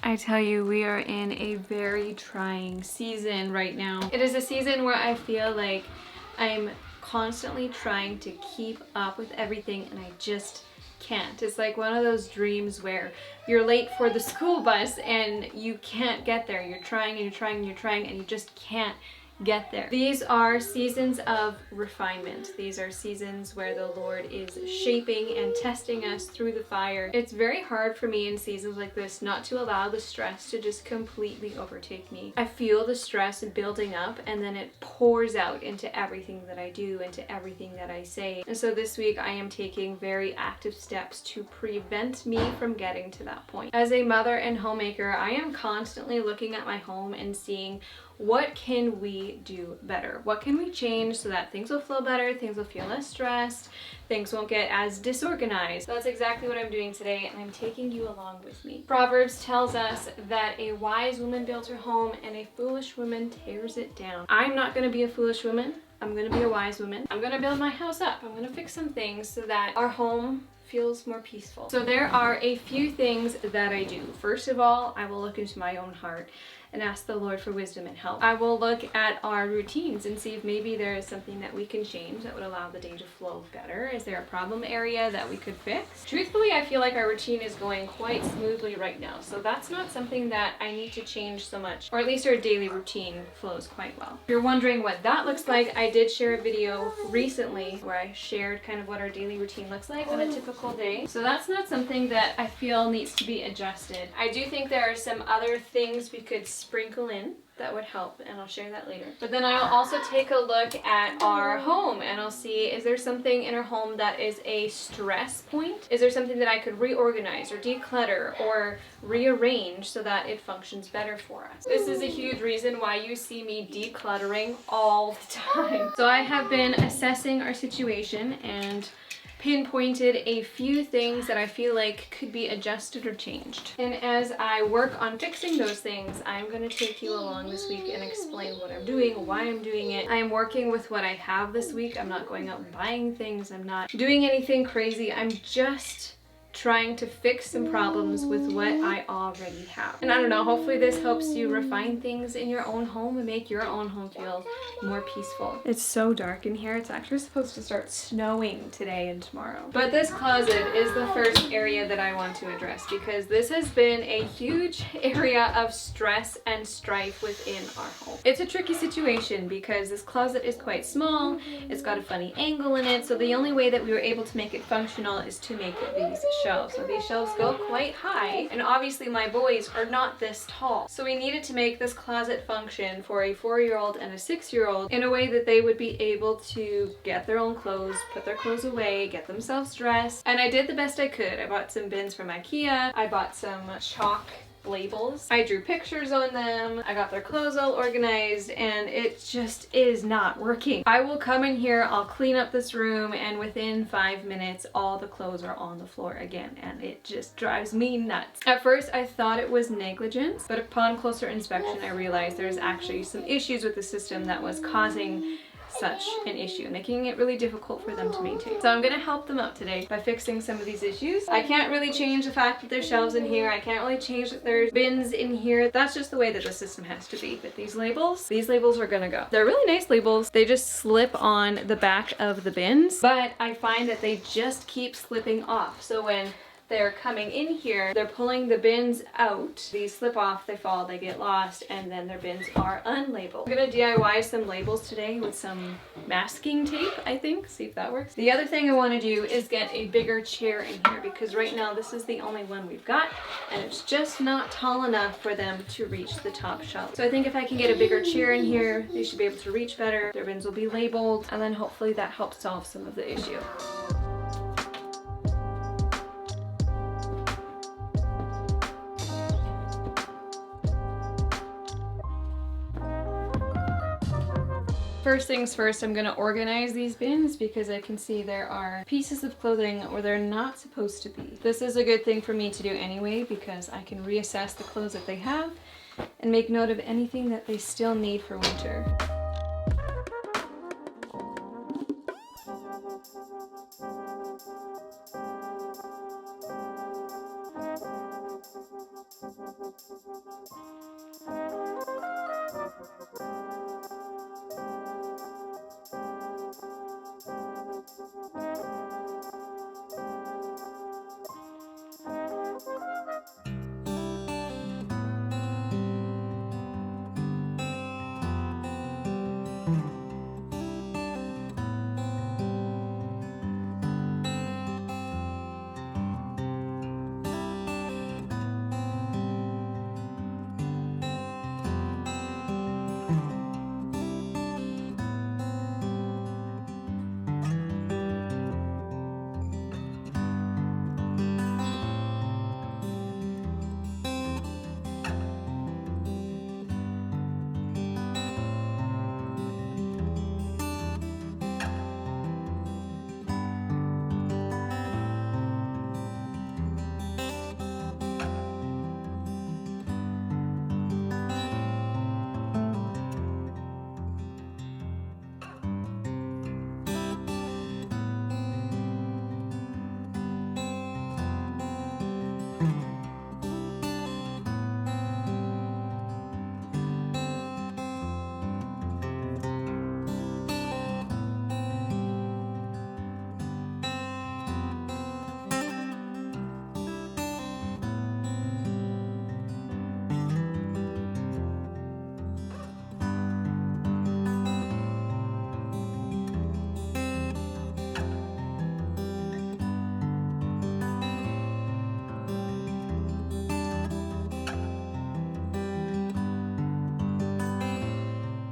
I tell you, we are in a very trying season right now. It is a season where I feel like I'm constantly trying to keep up with everything and I just can't. It's like one of those dreams where you're late for the school bus and you can't get there. You're trying and you're trying and you're trying and you just can't get there. These are seasons of refinement. These are seasons where the Lord is shaping and testing us through the fire. It's very hard for me in seasons like this not to allow the stress to just completely overtake me. I feel the stress building up and then it pours out into everything that I do, into everything that I say. And so this week I am taking very active steps to prevent me from getting to that point. As a mother and homemaker, I am constantly looking at my home and seeing what can we do better? What can we change so that things will flow better, things will feel less stressed, things won't get as disorganized? So that's exactly what I'm doing today, and I'm taking you along with me. Proverbs tells us that a wise woman builds her home and a foolish woman tears it down. I'm not going to be a foolish woman. I'm going to be a wise woman. I'm going to build my house up. I'm going to fix some things so that our home feels more peaceful. So there are a few things that I do. First of all, I will look into my own heart and ask the Lord for wisdom and help. I will look at our routines and see if maybe there is something that we can change that would allow the day to flow better. Is there a problem area that we could fix? Truthfully, I feel like our routine is going quite smoothly right now, so that's not something that I need to change so much, or at least our daily routine flows quite well. If you're wondering what that looks like, I did share a video recently where I shared kind of what our daily routine looks like on a typical day. So that's not something that I feel needs to be adjusted. I do think there are some other things we could sprinkle in that would help, and I'll share that later. But then I'll also take a look at our home and I'll see, is there something in our home that is a stress point? Is there something that I could reorganize or declutter or rearrange so that it functions better for us? This is a huge reason why you see me decluttering all the time. So I have been assessing our situation and pinpointed a few things that I feel like could be adjusted or changed. And as I work on fixing those things, I'm going to take you along this week and explain what I'm doing, why I'm doing it. I am working with what I have this week. I'm not going out and buying things. I'm not doing anything crazy. I'm just trying to fix some problems with what I already have. And I don't know, hopefully this helps you refine things in your own home and make your own home feel more peaceful. It's so dark in here. It's actually supposed to start snowing today and tomorrow. But this closet is the first area that I want to address because this has been a huge area of stress and strife within our home. It's a tricky situation because this closet is quite small. It's got a funny angle in it. So the only way that we were able to make it functional is to make these shelves. So these shelves go quite high, and obviously my boys are not this tall. So we needed to make this closet function for a 4-year-old and a 6-year-old in a way that they would be able to get their own clothes, put their clothes away, get themselves dressed. And I did the best I could. I bought some bins from IKEA. I bought some chalk labels. I drew pictures on them. I got their clothes all organized, and it just is not working. I will come in here, I'll clean up this room, and within 5 minutes all the clothes are on the floor again, and it just drives me nuts. At first I thought it was negligence, but upon closer inspection I realized there's actually some issues with the system that was causing such an issue, making it really difficult for them to maintain. So I'm gonna help them out today by fixing some of these issues. I can't really change the fact that there's shelves in here. I can't really change that there's bins in here. That's just the way that the system has to be. But these labels are gonna go. They're really nice labels. They just slip on the back of the bins, but I find that they just keep slipping off. So when they're coming in here, they're pulling the bins out. These slip off, they fall, they get lost, and then their bins are unlabeled. I'm gonna DIY some labels today with some masking tape, I think. See if that works. The other thing I wanna do is get a bigger chair in here because right now this is the only one we've got, and it's just not tall enough for them to reach the top shelf. So I think if I can get a bigger chair in here, they should be able to reach better. Their bins will be labeled, and then hopefully that helps solve some of the issue. First things first, I'm gonna organize these bins because I can see there are pieces of clothing where they're not supposed to be. This is a good thing for me to do anyway because I can reassess the clothes that they have and make note of anything that they still need for winter.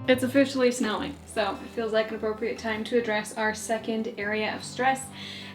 It's officially snowing, so it feels like an appropriate time to address our second area of stress,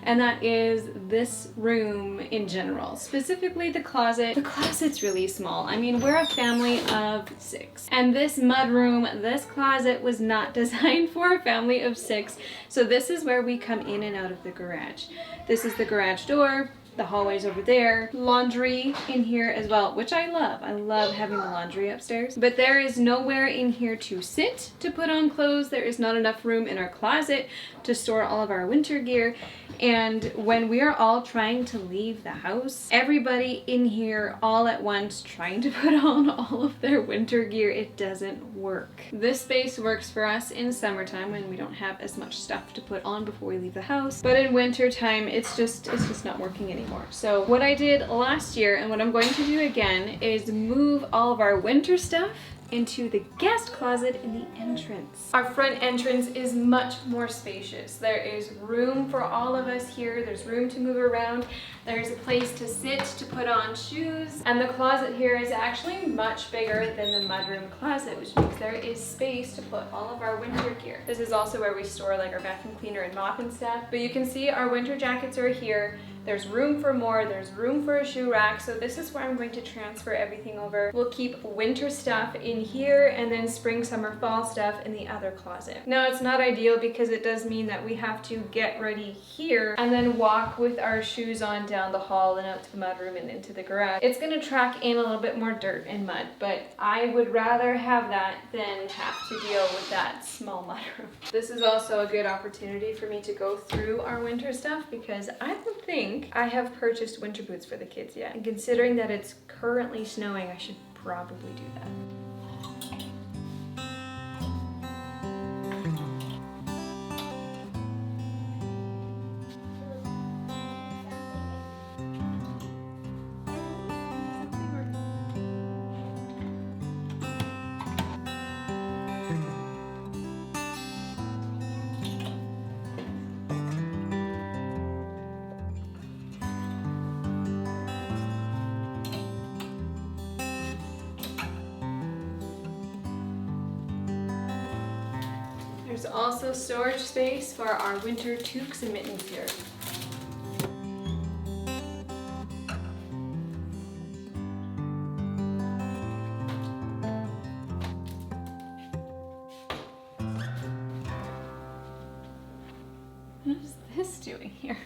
and that is this room in general, specifically the closet. The closet's really small. I mean, we're a family of 6, and this mudroom, this closet was not designed for a family of 6, so this is where we come in and out of the garage. This is the garage door. The hallway's over there. Laundry in here as well, which I love. I love having the laundry upstairs. But there is nowhere in here to sit to put on clothes. There is not enough room in our closet to store all of our winter gear. And when we are all trying to leave the house, everybody in here all at once trying to put on all of their winter gear, it doesn't work. This space works for us in summertime when we don't have as much stuff to put on before we leave the house. But in winter time, it's just not working anymore. So what I did last year and what I'm going to do again is move all of our winter stuff into the guest closet in the entrance. Our front entrance is much more spacious. There is room for all of us here. There's room to move around. There's a place to sit, to put on shoes. And the closet here is actually much bigger than the mudroom closet, which means there is space to put all of our winter gear. This is also where we store like our vacuum cleaner and mop and stuff. But you can see our winter jackets are here. There's room for more, there's room for a shoe rack, so this is where I'm going to transfer everything over. We'll keep winter stuff in here and then spring, summer, fall stuff in the other closet. Now it's not ideal because it does mean that we have to get ready here and then walk with our shoes on down the hall and out to the mudroom and into the garage. It's gonna track in a little bit more dirt and mud, but I would rather have that than have to deal with that small mudroom. This is also a good opportunity for me to go through our winter stuff because I don't think I have purchased winter boots for the kids yet. And considering that it's currently snowing, I should probably do that. There's also storage space for our winter toques and mittens here. What is this doing here?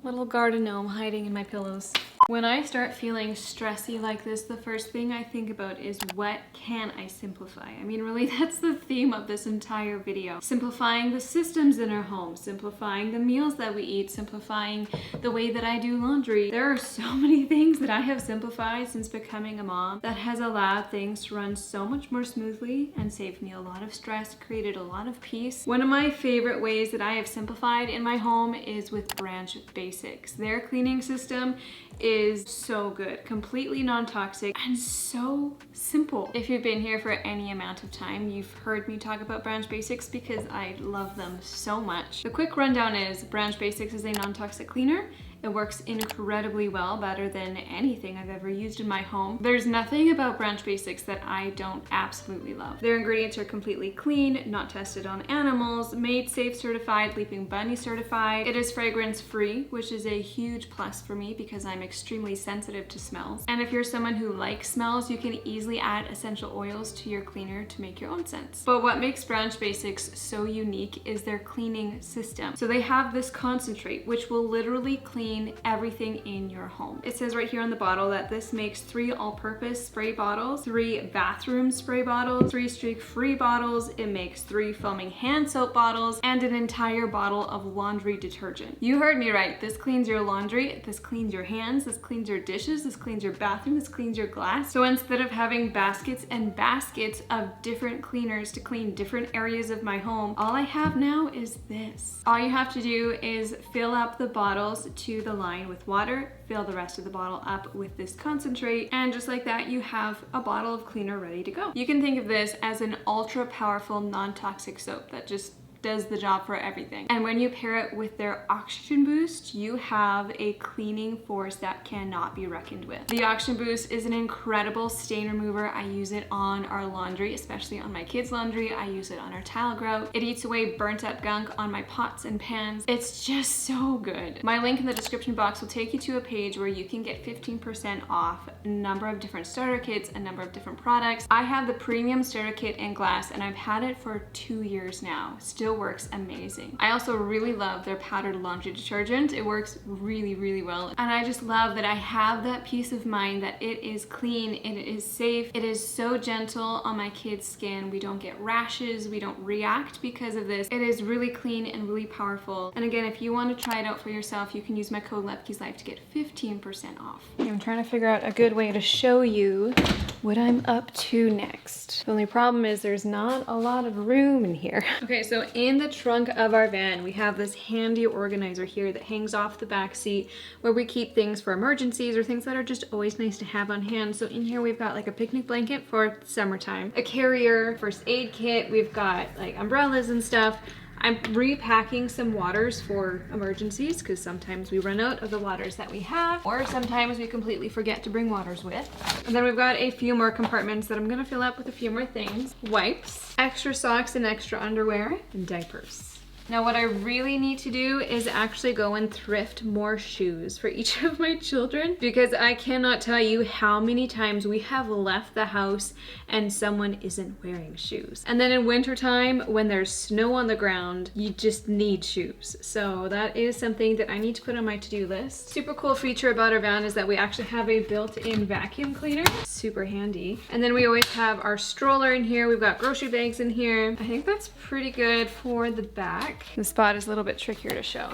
Little garden gnome hiding in my pillows. When I start feeling stressy like this, the first thing I think about is what can I simplify? I mean, really, that's the theme of this entire video. Simplifying the systems in our home, simplifying the meals that we eat, simplifying the way that I do laundry. There are so many things that I have simplified since becoming a mom that has allowed things to run so much more smoothly and saved me a lot of stress, created a lot of peace. One of my favorite ways that I have simplified in my home is with Branch Basics. Their cleaning system is so good, completely non-toxic and so simple. If you've been here for any amount of time, you've heard me talk about Branch Basics because I love them so much. The quick rundown is Branch Basics is a non-toxic cleaner. It works incredibly well, better than anything I've ever used in my home. There's nothing about Branch Basics that I don't absolutely love. Their ingredients are completely clean, not tested on animals, Made Safe certified, Leaping Bunny certified. It is fragrance free, which is a huge plus for me because I'm extremely sensitive to smells. And if you're someone who likes smells, you can easily add essential oils to your cleaner to make your own scents. But what makes Branch Basics so unique is their cleaning system. So they have this concentrate, which will literally clean everything in your home. It says right here on the bottle that this makes 3 all-purpose spray bottles, 3 bathroom spray bottles, 3 streak-free bottles, it makes 3 foaming hand soap bottles, and an entire bottle of laundry detergent. You heard me right, this cleans your laundry, this cleans your hands, this cleans your dishes, this cleans your bathroom, this cleans your glass. So instead of having baskets and baskets of different cleaners to clean different areas of my home, all I have now is this. All you have to do is fill up the bottles to the line with water, fill the rest of the bottle up with this concentrate, and just like that you have a bottle of cleaner ready to go. You can think of this as an ultra powerful non-toxic soap that just does the job for everything. And when you pair it with their Oxygen Boost, you have a cleaning force that cannot be reckoned with. The Oxygen Boost is an incredible stain remover. I use it on our laundry, especially on my kids' laundry. I use it on our tile grout. It eats away burnt up gunk on my pots and pans. It's just so good. My link in the description box will take you to a page where you can get 15% off a number of different starter kits, a number of different products. I have the premium starter kit in glass and I've had it for 2 years now. Still works amazing. I also really love their powdered laundry detergent. It works really well. And I just love that I have that peace of mind that it is clean, it is safe, it is so gentle on my kids' skin. We don't get rashes, we don't react because of this. It is really clean and really powerful. And again, if you want to try it out for yourself, you can use my code LEPKEYSLIFE to get 15% off. I'm trying to figure out a good way to show you what I'm up to next. The only problem is there's not a lot of room in here. Okay, so in the trunk of our van, we have this handy organizer here that hangs off the back seat where we keep things for emergencies or things that are just always nice to have on hand. So in here we've got like a picnic blanket for summertime, a carrier, first aid kit, we've got like umbrellas and stuff. I'm repacking some waters for emergencies because sometimes we run out of the waters that we have, or sometimes we completely forget to bring waters with. And then we've got a few more compartments that I'm gonna fill up with a few more things. Wipes, extra socks and extra underwear, and diapers. Now what I really need to do is actually go and thrift more shoes for each of my children because I cannot tell you how many times we have left the house and someone isn't wearing shoes. And then in wintertime, when there's snow on the ground, you just need shoes. So that is something that I need to put on my to-do list. Super cool feature about our van is that we actually have a built-in vacuum cleaner. Super handy. And then we always have our stroller in here. We've got grocery bags in here. I think that's pretty good for the back. The spot is a little bit trickier to show.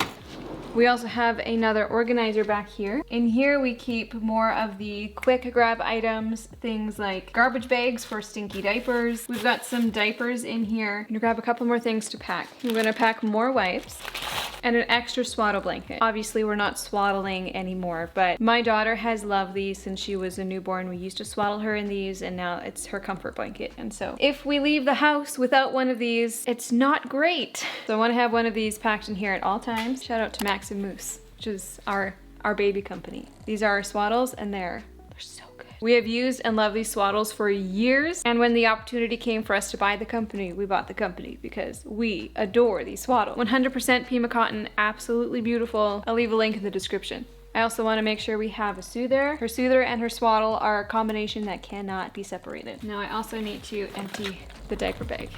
We also have another organizer back here. In here we keep more of the quick grab items, things like garbage bags for stinky diapers. We've got some diapers in here. I'm gonna grab a couple more things to pack. I'm gonna pack more wipes and an extra swaddle blanket. Obviously we're not swaddling anymore, but my daughter has loved these since she was a newborn. We used to swaddle her in these and now it's her comfort blanket. And so if we leave the house without one of these, it's not great. So I wanna have one of these packed in here at all times. Shout out to Max and Moose, which is our baby company. These are our swaddles and they're so good. We have used and loved these swaddles for years, and when the opportunity came for us to buy the company, we bought the company because we adore these swaddles. 100% Pima cotton, absolutely beautiful. I'll leave a link in the description. I also want to make sure we have a soother. Her soother and her swaddle are a combination that cannot be separated. Now I also need to empty the diaper bag.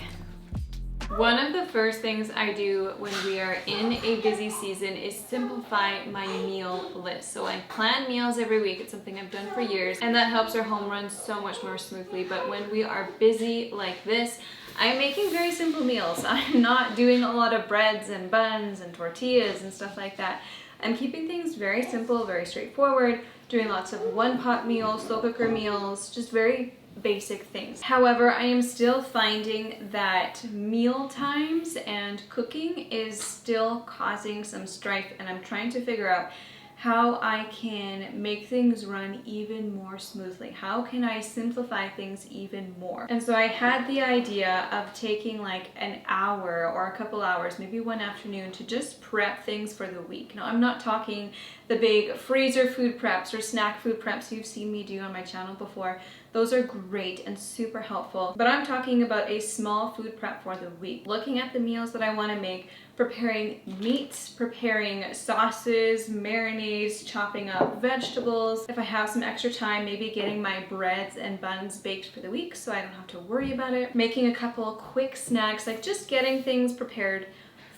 One of the first things I do when we are in a busy season is simplify my meal list. So I plan meals every week. It's something I've done for years, and that helps our home run so much more smoothly. But when we are busy like this, I'm making very simple meals. I'm not doing a lot of breads and buns and tortillas and stuff like that. I'm keeping things very simple, very straightforward, doing lots of one-pot meals, slow cooker meals, just very basic things. However, I am still finding that meal times and cooking is still causing some strife, and I'm trying to figure out how I can make things run even more smoothly. How can I simplify things even more? And so I had the idea of taking like an hour or a couple hours, maybe one afternoon, to just prep things for the week. Now, I'm not talking the big freezer food preps or snack food preps you've seen me do on my channel before. Those are great and super helpful, but I'm talking about a small food prep for the week. Looking at the meals that I want to make, preparing meats, preparing sauces, marinades, chopping up vegetables. If I have some extra time, maybe getting my breads and buns baked for the week so I don't have to worry about it. Making a couple quick snacks, like just getting things prepared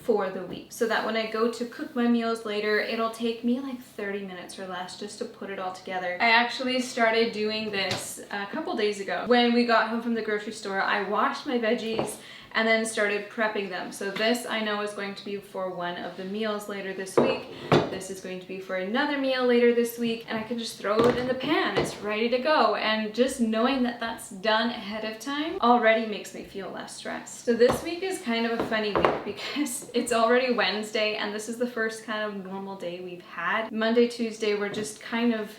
for the week so that when I go to cook my meals later, it'll take me like 30 minutes or less just to put it all together. I actually started doing this a couple days ago. When we got home from the grocery store, I washed my veggies and then started prepping them. So this I know is going to be for one of the meals later this week. This is going to be for another meal later this week, and I can just throw it in the pan. It's ready to go. And just knowing that that's done ahead of time already makes me feel less stressed. So this week is kind of a funny week because it's already Wednesday and this is the first kind of normal day we've had. Monday, Tuesday were just kind of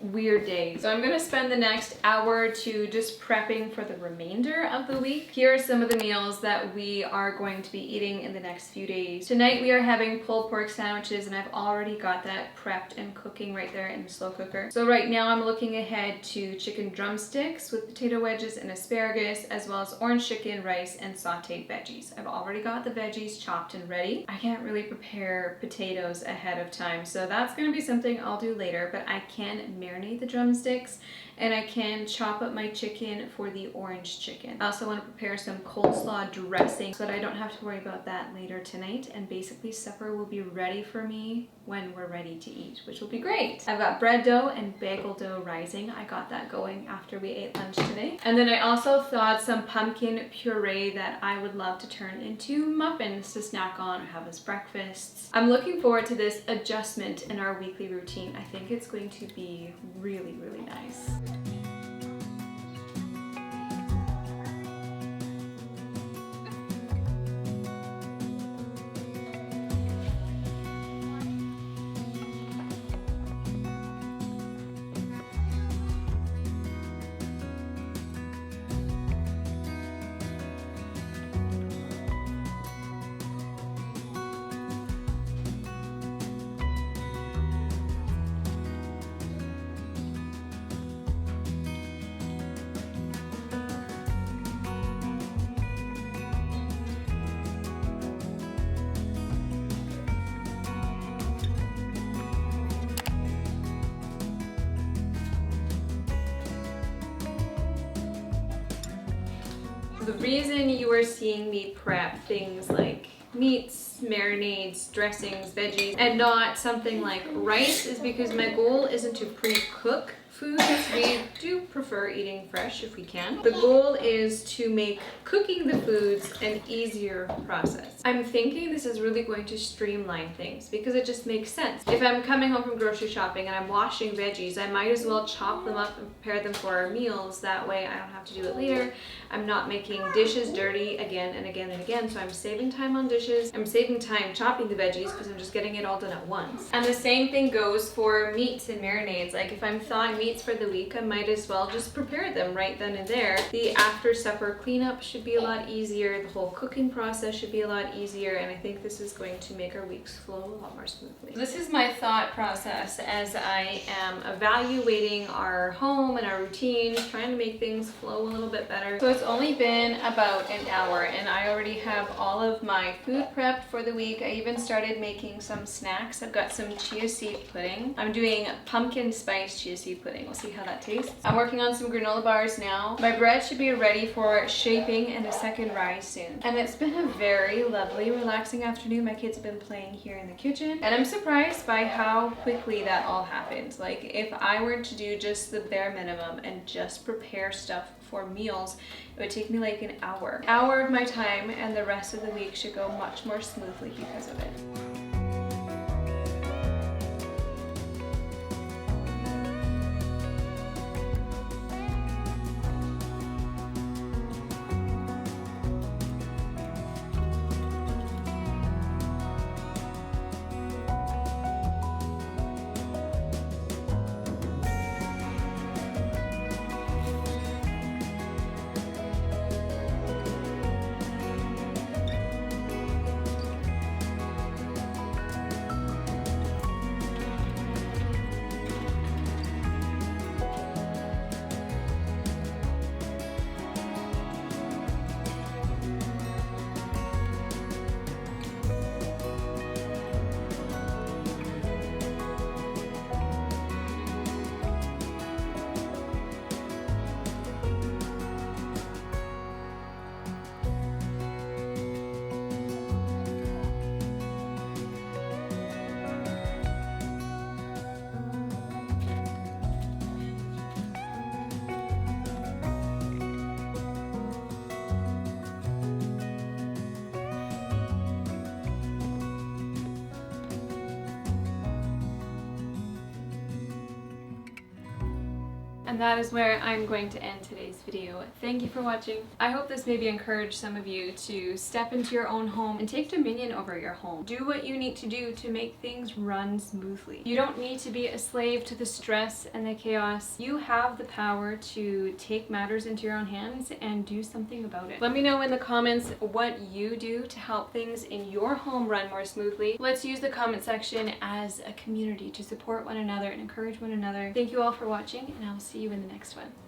weird days. So I'm gonna spend the next hour or two just prepping for the remainder of the week. Here are some of the meals that we are going to be eating in the next few days. Tonight we are having pulled pork sandwiches, and I've already got that prepped and cooking right there in the slow cooker. So right now I'm looking ahead to chicken drumsticks with potato wedges and asparagus, as well as orange chicken, rice, and sauteed veggies. I've already got the veggies chopped and ready. I can't really prepare potatoes ahead of time, so that's gonna be something I'll do later, but I can marinate the drumsticks and I can chop up my chicken for the orange chicken. I also want to prepare some coleslaw dressing so that I don't have to worry about that later tonight, and basically supper will be ready for me when we're ready to eat, which will be great. I've got bread dough and bagel dough rising. I got that going after we ate lunch today. And then I also thawed some pumpkin puree that I would love to turn into muffins to snack on or have as breakfasts. I'm looking forward to this adjustment in our weekly routine. I think it's going to be really, really nice. The reason you are seeing me prep things like meats, marinades, dressings, veggies, and not something like rice is because my goal isn't to pre-cook foods. We do prefer eating fresh if we can. The goal is to make cooking the foods an easier process. I'm thinking this is really going to streamline things because it just makes sense. If I'm coming home from grocery shopping and I'm washing veggies, I might as well chop them up and prepare them for our meals. That way I don't have to do it later. I'm not making dishes dirty again and again and again, so I'm saving time on dishes. I'm saving time chopping the veggies because I'm just getting it all done at once. And the same thing goes for meats and marinades. Like if I'm thawing meats for the week, I might as well just prepare them right then and there. The after supper cleanup should be a lot easier. The whole cooking process should be a lot easier, and I think this is going to make our weeks flow a lot more smoothly. This is my thought process as I am evaluating our home and our routines, trying to make things flow a little bit better. So it's only been about an hour and I already have all of my food prepped for the week. I even started making some snacks. I've got some chia seed pudding. I'm doing pumpkin spice chia seed pudding. pudding. We'll see how that tastes. I'm working on some granola bars now. My bread should be ready for shaping and a second rise soon. And it's been a very lovely, relaxing afternoon. My kids have been playing here in the kitchen, and I'm surprised by how quickly that all happened. Like, if I were to do just the bare minimum and just prepare stuff for meals, it would take me like an hour. An hour of my time, and the rest of the week should go much more smoothly because of it. And that is where I'm going to end today's video. Thank you for watching. I hope this maybe encouraged some of you to step into your own home and take dominion over your home. Do what you need to do to make things run smoothly. You don't need to be a slave to the stress and the chaos. You have the power to take matters into your own hands and do something about it. Let me know in the comments what you do to help things in your home run more smoothly. Let's use the comment section as a community to support one another and encourage one another. Thank you all for watching, and I'll see you in the next one.